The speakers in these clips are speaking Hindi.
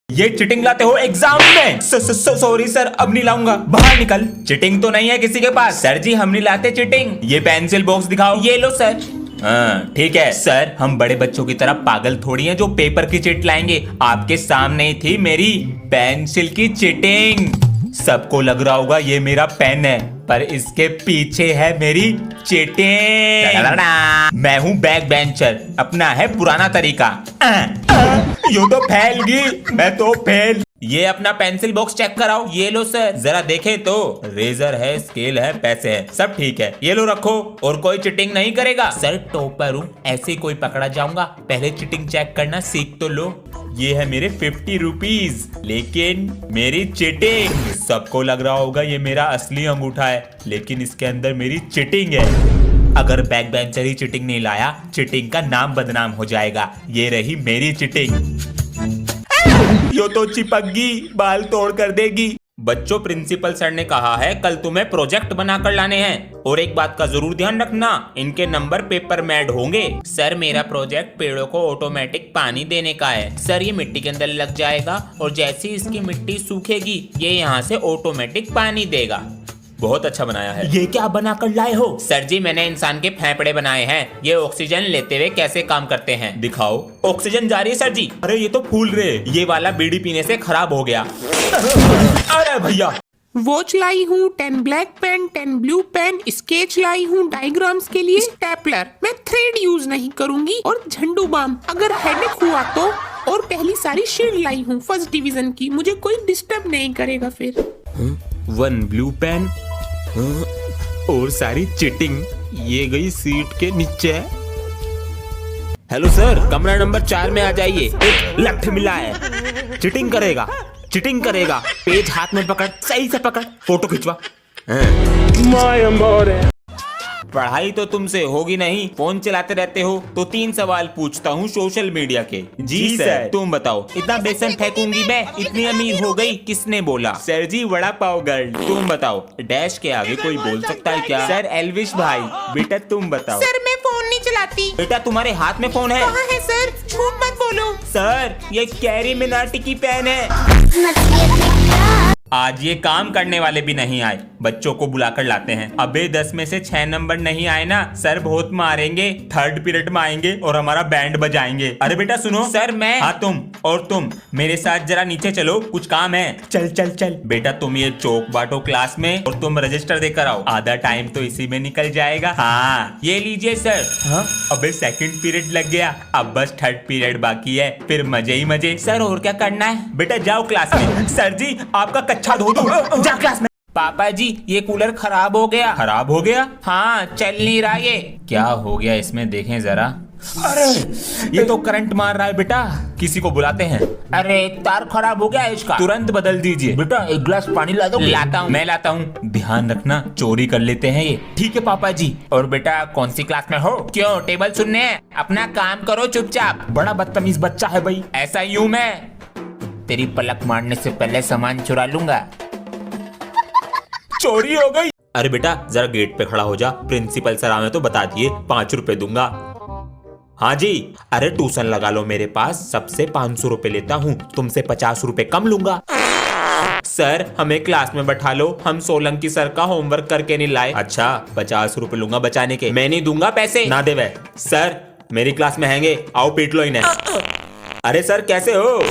ये चिटिंग लाते हो एग्जाम में? सॉरी सर, अब नहीं लाऊंगा। बाहर निकल। चिटिंग तो नहीं है किसी के पास। सर जी हम नहीं लाते चिटिंग। ये पेंसिल बॉक्स दिखाओ। ये लो सर। हाँ ठीक है सर, हम बड़े बच्चों की तरह पागल थोड़ी हैं जो पेपर की चिट लाएंगे। आपके सामने ही थी मेरी पेंसिल की चिटिंग। सबको लग रहा होगा ये मेरा पेन है, पर इसके पीछे है मेरी चिटिंग। मैं हूँ बैक बेंचर, अपना है पुराना तरीका। यो तो फैल गई, मैं तो फेल। ये अपना पेंसिल बॉक्स चेक कराओ। ये लो सर, जरा देखे तो। रेजर है, स्केल है, पैसे है, सब ठीक है। ये लो रखो। और कोई चिटिंग नहीं करेगा? सर टॉपर हूँ, ऐसे कोई पकड़ा जाऊंगा? पहले चिटिंग चेक करना सीख तो लो। ये है मेरे 50 रुपीज, लेकिन मेरी चिटिंग। सबको लग रहा होगा ये मेरा असली अंगूठा है, लेकिन इसके अंदर मेरी चिटिंग है। अगर बैक बेंचर ही चिटिंग नहीं लाया, चिटिंग का नाम बदनाम हो जाएगा। ये रही मेरी चिटिंग। यो तो चिपक बाल तोड़ कर देगी। बच्चों, प्रिंसिपल सर ने कहा है कल तुम्हें प्रोजेक्ट बनाकर लाने हैं, और एक बात का जरूर ध्यान रखना, इनके नंबर पेपर मैड होंगे। सर मेरा प्रोजेक्ट पेड़ों को ऑटोमेटिक पानी देने का है। सर ये मिट्टी के अंदर लग जाएगा और जैसे ही इसकी मिट्टी सूखेगी ये यहाँ से ऑटोमेटिक पानी देगा। बहुत अच्छा बनाया है। ये क्या बना कर लाए हो? सर जी मैंने इंसान के फेफड़े बनाए हैं, ये ऑक्सीजन लेते हुए कैसे काम करते हैं। दिखाओ। ऑक्सीजन जा रही है सर जी। अरे ये तो फूल रहे, ये वाला बीड़ी पीने से खराब हो गया। अरे भैया। वॉच लाई हूँ, 10 black pen, 10 blue pen, sketch लाई हूँ डायग्राम्स के लिए, स्टेपलर। मैं थ्रेड यूज नहीं करूंगी, और झंडू बाम अगर हेडेक हुआ तो। और पहली सारी शील्ड लाई हूँ फर्स्ट डिवीजन की, मुझे कोई डिस्टर्ब नहीं करेगा फिर। 1 ब्लू पेन और सारी चिटिंग ये गई सीट के नीचे। हेलो सर, कमरा नंबर 4 में आ जाइए। एक लेफ्ट मिला है। चिटिंग करेगा, चिटिंग करेगा। पेज हाथ में पकड़, सही से पकड़, फोटो खिंचवा। पढ़ाई तो तुमसे होगी नहीं, फोन चलाते रहते हो। तो 3 सवाल पूछता हूँ सोशल मीडिया के। जी सर। तुम बताओ, इतना बेसन फेंकूंगी मैं, इतनी अमीर हो गई, किसने बोला? सर जी वड़ा पाव गर्ल। तुम बताओ, डैश के आगे कोई बोल सकता है क्या? सर एल्विश भाई। बेटा तुम बताओ। सर मैं फोन नहीं चलाती। बेटा तुम्हारे हाथ में फोन है? कहाँ है सर? झूठ मत बोलो। सर ये कैरी मिनाटी की पेन है। आज ये काम करने वाले भी नहीं आए, बच्चों को बुलाकर लाते हैं। अबे 10 में से 6 नंबर नहीं आए ना, सर बहुत मारेंगे। 3rd पीरियड में आएंगे और हमारा बैंड बजाएंगे। अरे बेटा सुनो। सर मैं। हाँ तुम, और तुम मेरे साथ जरा नीचे चलो, कुछ काम है। चल चल चल। बेटा तुम ये चौक बांटो क्लास में, और तुम रजिस्टर देकर आओ। आधा टाइम तो इसी में निकल जाएगा। हाँ ये लीजिए सर। हाँ अबे 2nd पीरियड लग गया, अब बस 3rd पीरियड बाकी है, फिर मजे ही मजे। सर और क्या करना है? बेटा जाओ क्लास में। सर जी आपका कच्चा धो दो, जा क्लास में। पापा जी ये कूलर खराब हो गया। खराब हो गया? हाँ चल नहीं रहा ये। क्या हो गया इसमें, देखें जरा। अरे ये तो करंट मार रहा है बेटा, किसी को बुलाते हैं। अरे तार खराब हो गया है इसका, तुरंत बदल दीजिए। बेटा एक गिलास पानी ला दो। लाता हूँ, मैं लाता हूँ। ध्यान रखना चोरी कर लेते हैं ये। ठीक है पापा जी। और बेटा कौन सी क्लास में हो? क्यों टेबल सुनने हैं? अपना काम करो चुपचाप। बड़ा बदतमीज बच्चा है भाई। ऐसा यूं मैं तेरी पलक मारने से पहले सामान चुरा लूंगा। चोरी हो गई। अरे बेटा जरा गेट पे खड़ा हो जा, प्रिंसिपल सर आवे तो बता दिए, 5 रुपए दूंगा। हाँ जी। अरे ट्यूशन लगा लो मेरे पास, सबसे 500 रुपए लेता हूँ, तुमसे 50 रुपए कम लूंगा। सर हमें क्लास में बैठा लो, हम सोलंकी सर का होमवर्क करके नहीं लाए। अच्छा 50 रुपए लूंगा बचाने के। मैं नहीं दूंगा पैसे। ना दे वे। सर मेरी क्लास में हैंगे, आओ पीट लो इन्हें। अरे सर कैसे हो?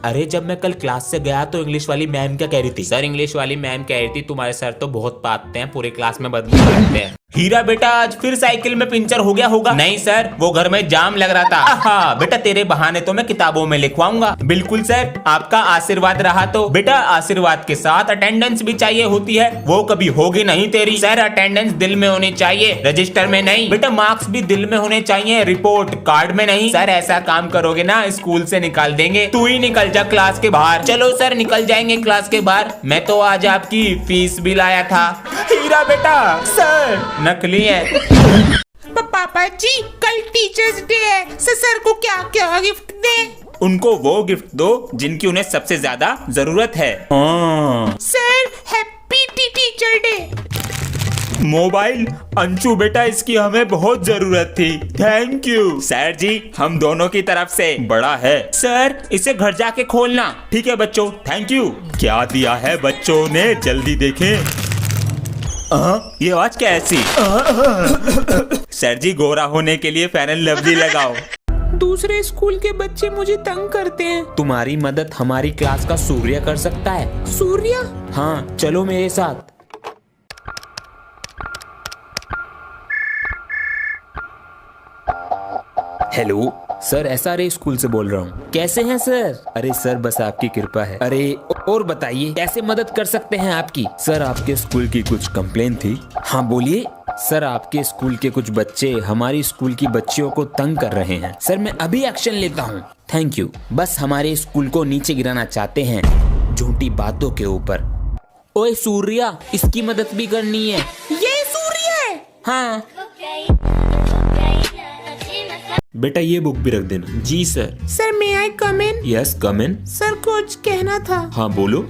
अरे जब मैं कल क्लास से गया तो इंग्लिश वाली मैम क्या कह रही थी? सर इंग्लिश वाली मैम कह रही थी तुम्हारे सर तो बहुत पाते हैं, पूरे क्लास में बदबू करते हैं। हीरा बेटा आज फिर साइकिल में पंचर हो गया होगा। नहीं सर वो घर में जाम लग रहा था। हाँ बेटा तेरे बहाने तो मैं किताबों में लिखवाऊंगा। बिल्कुल सर, आपका आशीर्वाद रहा तो। बेटा आशीर्वाद के साथ अटेंडेंस भी चाहिए होती है, वो कभी होगी नहीं तेरी। सर अटेंडेंस दिल में होनी चाहिए, रजिस्टर में नहीं। बेटा मार्क्स भी दिल में होने चाहिए, रिपोर्ट कार्ड में नहीं। सर ऐसा काम करोगे ना स्कूल से निकाल देंगे। तू ही निकल जा क्लास के बाहर। चलो सर निकल जाएंगे क्लास के बाहर। मैं तो आज आपकी फीस भी लाया था। हीरा बेटा। सर नकली है। पापा जी कल टीचर्स डे है, सर को क्या क्या गिफ्ट दे? उनको वो गिफ्ट दो जिनकी उन्हें सबसे ज्यादा जरूरत है। Sir happy teacher day. Mobile? Anshu बेटा, इसकी हमें बहुत जरूरत थी। थैंक यू सर जी, हम दोनों की तरफ से। बड़ा है सर, इसे घर जाके खोलना। ठीक है बच्चों, थैंक यू। क्या दिया है बच्चों ने, जल्दी देखें। ये आवाज कैसी? सर जी, गोरा होने के लिए फेयर एंड लवली लगाओ। दूसरे स्कूल के बच्चे मुझे तंग करते हैं। तुम्हारी मदद हमारी क्लास का सूर्य कर सकता है। सूर्या? हाँ, चलो मेरे साथ। हेलो सर, एसआरए स्कूल से बोल रहा हूँ। कैसे हैं सर? अरे सर, बस आपकी कृपा है। अरे और बताइए, कैसे मदद कर सकते हैं आपकी? सर, आपके स्कूल की कुछ कंप्लेन थी। हाँ बोलिए। सर, आपके स्कूल के कुछ बच्चे हमारी स्कूल की बच्चियों को तंग कर रहे हैं। सर, मैं अभी एक्शन लेता हूँ। Thank you. बस हमारे स्कूल को नीचे गिराना चाहते हैं झूठी बातों के ऊपर। ओए सूर्या, इसकी मदद भी करनी है। ये सूर्या है? हाँ बेटा, ये बुक भी रख देना। जी सर। सर, मे आई कम इन? यस, कम इन। सर, कुछ कहना था। हाँ बोलो।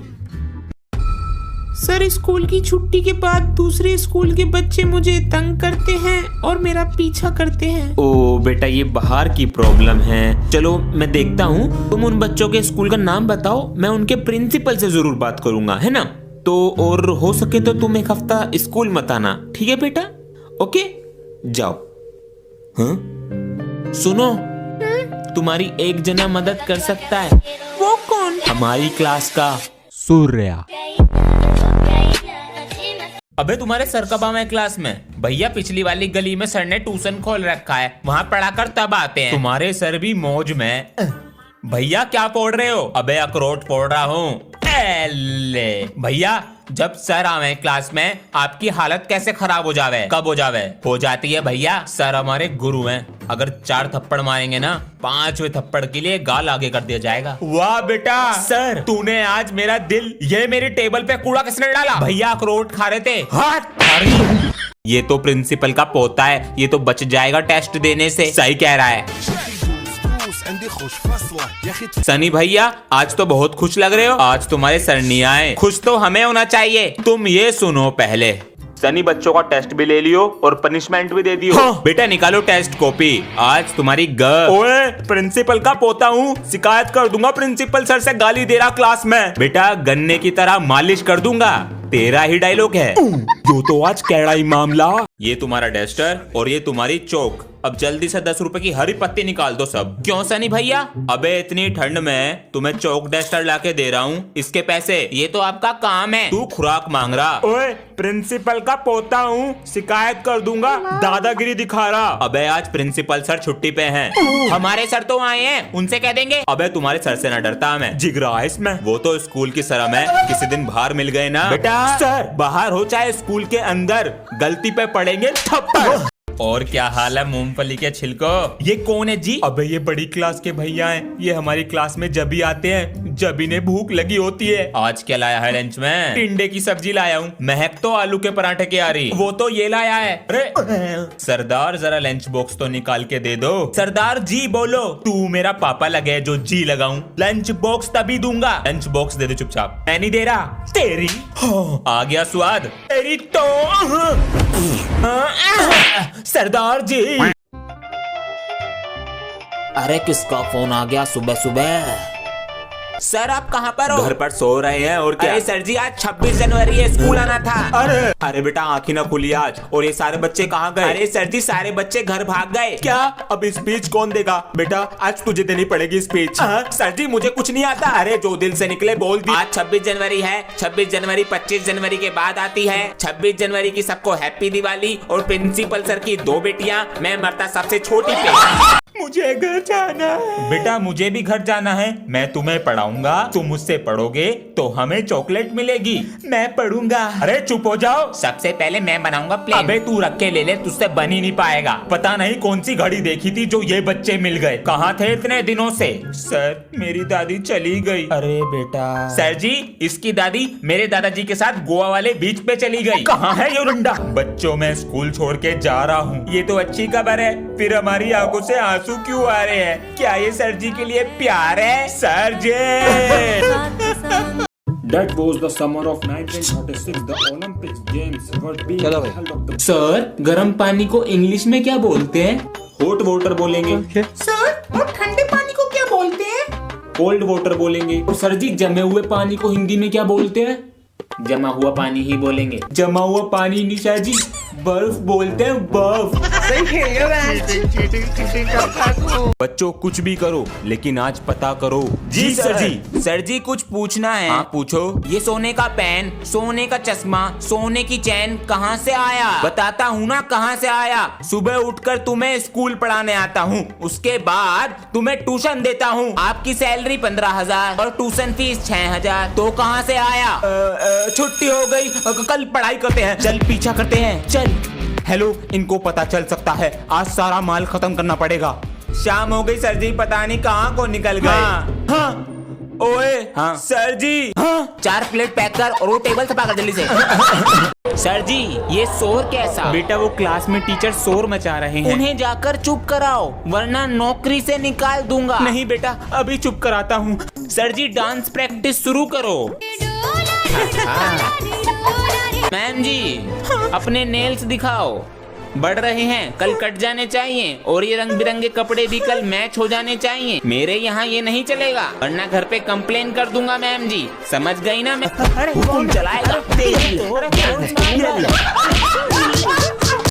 सर, स्कूल की छुट्टी के बाद दूसरे स्कूल के बच्चे मुझे तंग करते हैं और मेरा पीछा करते हैं। ओ बेटा, ये बाहर की प्रॉब्लम है। चलो मैं देखता हूँ। तुम उन बच्चों के स्कूल का नाम बताओ, मैं उनके प्रिंसिपल से जरूर बात करूंगा, है ना? तो और हो सके तो तुम एक हफ्ता स्कूल मत आना, ठीक है बेटा? ओके, जाओ। हाँ सुनो, तुम्हारी एक जना मदद कर सकता है। वो कौन? हमारी क्लास का सूर्या। अबे, तुम्हारे सर कब आए क्लास में? भैया, पिछली वाली गली में सर ने ट्यूशन खोल रखा है, वहाँ पढ़ाकर तब आते हैं। तुम्हारे सर भी मौज में। भैया, क्या पढ़ रहे हो? अबे, अखरोट पढ़ रहा हूँ। भैया, जब सर आवे क्लास में आपकी हालत कैसे खराब हो जावे? कब हो जावे? हो जाती है भैया। सर हमारे गुरु हैं, अगर 4 थप्पड़ मारेंगे ना, 5वें थप्पड़ के लिए गाल आगे कर दिया जाएगा। वाह बेटा सर, तूने आज मेरा दिल। ये मेरी टेबल पे कूड़ा किसने डाला? भैया, अखरोट खा रहे थे। हाथ। ये तो प्रिंसिपल का पोता है, ये तो बच जाएगा टेस्ट देने से। सही कह रहा है सनी भैया, आज तो बहुत खुश लग रहे हो। आज तुम्हारे सर नहीं आए, खुश तो हमें होना चाहिए। तुम ये सुनो पहले। सनी, बच्चों का टेस्ट भी ले लियो और पनिशमेंट भी दे दियो। हाँ। बेटा, निकालो टेस्ट कॉपी। आज तुम्हारी ओए, प्रिंसिपल का पोता हूँ, शिकायत कर दूंगा प्रिंसिपल सर से। गाली दे रहा क्लास में। बेटा, गन्ने की तरह मालिश कर दूंगा। तेरा ही डायलॉग है। जो तो आज कैड़ा ही मामला। ये तुम्हारा डस्टर और ये तुम्हारी चौक। अब जल्दी से 10 रुपए की हरी पत्ती निकाल दो सब। क्यों सनी भैया? अबे, इतनी ठंड में तुम्हें चौक डस्टर लाके दे रहा हूँ, इसके पैसे। ये तो आपका काम है, तू खुराक मांग रहा। ओए, प्रिंसिपल का पोता हूँ, शिकायत कर दूंगा। दादागिरी दिखा रहा। अबे, आज प्रिंसिपल सर छुट्टी पे हैं। हमारे सर तो आए हैं, उनसे कह देंगे। अबे, तुम्हारे सर से न डरता मैं, जिगरा है इसमें। वो तो स्कूल की शर्म है, किसी दिन बाहर मिल गए ना। बेटा सर, बाहर हो चाहे स्कूल के अंदर, गलती पे पड़ेंगे थप्पड़। और क्या हाल है मूंगफली के छिलको? ये कौन है जी? अबे, ये बड़ी क्लास के भैया हैं। ये हमारी क्लास में जब भी आते हैं, जब इन्हें भूख लगी होती है। आज क्या लाया है लंच में? टिंडे की सब्जी लाया हूँ। महक तो आलू के पराठे की आ रही। वो तो ये लाया है। अरे सरदार, जरा लंच बॉक्स तो निकाल के दे दो। सरदार जी बोलो। तू मेरा पापा लगे जो जी लगाऊं। लंच बॉक्स तभी दूंगा। लंच बॉक्स दे दे चुपचाप। मैं नहीं दे रहा। तेरी आ गया स्वाद। तेरी तो सरदार जी। अरे, किसका फोन आ गया सुबह सुबह? सर, आप कहाँ पर हो? घर पर सो रहे हैं और क्या? अरे सर जी, आज 26 जनवरी है, स्कूल आना था। अरे बेटा, आँखें ना खुली आज। और ये सारे बच्चे कहाँ गए? अरे सर जी, सारे बच्चे घर भाग गए। क्या? अब स्पीच कौन देगा? बेटा, आज तुझे देनी पड़ेगी स्पीच। सर जी, मुझे कुछ नहीं आता। अरे जो दिल से निकले बोल दी। आज 26 जनवरी है। 26 जनवरी 25 जनवरी के बाद आती है। 26 जनवरी की सबको हैप्पी दिवाली। और प्रिंसिपल सर की 2 बेटियां, मैं मरता सबसे छोटी पे। मुझे घर जाना है। बेटा, मुझे भी घर जाना है। मैं तुम्हें पढ़ाऊंगा, तुम मुझसे पढ़ोगे तो हमें चॉकलेट मिलेगी। मैं पढ़ूंगा। अरे चुप हो जाओ। सबसे पहले मैं बनाऊंगा प्लेन। अबे, तू रख के ले ले, तुझसे बन ही नहीं पाएगा। पता नहीं कौन सी घड़ी देखी थी जो ये बच्चे मिल गए। कहाँ थे इतने दिनों से? सर, मेरी दादी चली गई। अरे बेटा। सर जी, इसकी दादी मेरे दादाजी के साथ गोवा वाले बीच पे चली गई। कहाँ है ये रुंडा? बच्चों, मैं स्कूल छोड़ के जा रहा हूँ। ये तो अच्छी खबर है, फिर हमारी आंखों से आंसू क्यों आ रहे हैं? क्या ये सर जी के लिए प्यार है? Sir ji. That was the summer of 1936. The Olympic Games were being held of the sir गर्म पानी को इंग्लिश में क्या बोलते हैं? hot water बोलेंगे, सर और ठंडे पानी को क्या बोलते हैं? cold water बोलेंगे। और सर जी जमे हुए पानी को हिंदी में क्या बोलते हैं? जमा हुआ पानी ही बोलेंगे। जमा हुआ पानी निशा जी बर्फ बोलते हैं, बर्फ। बच्चों कुछ भी करो लेकिन आज पता करो। जी सर जी। सर जी कुछ पूछना है। हाँ पूछो। ये सोने का पेन, सोने का चश्मा, सोने की चैन कहाँ से आया? बताता हूँ ना कहाँ से आया। सुबह उठकर तुम्हें स्कूल पढ़ाने आता हूँ, उसके बाद तुम्हें ट्यूशन देता हूँ। आपकी सैलरी 15,000 और ट्यूशन फीस 6,000, तो कहाँ से आया? छुट्टी हो गई, कल पढ़ाई करते हैं। चल पीछा करते हैं, चल। हेलो, इनको पता चल सकता है, आज सारा माल खत्म करना पड़ेगा। शाम हो गई सर जी, पता नहीं कहाँ को निकल गए। हाँ। ओए हाँ सर जी। हाँ 4 प्लेट पैक कर और वो टेबल सफा कर जल्दी से। सर जी ये शोर कैसा? बेटा वो क्लास में टीचर शोर मचा रहे हैं, उन्हें जाकर चुप कराओ वरना नौकरी से निकाल दूंगा। नहीं बेटा अभी चुप कराता हूँ। सर जी डांस प्रैक्टिस शुरू करो। मैम जी अपने नेल्स दिखाओ, बढ़ रहे हैं, कल कट जाने चाहिए और ये रंग बिरंगे कपड़े भी कल मैच हो जाने चाहिए। मेरे यहाँ ये नहीं चलेगा वरना घर पे कंप्लेन कर दूंगा मैम जी, समझ गई ना? मैं हुकुम चलाएगा।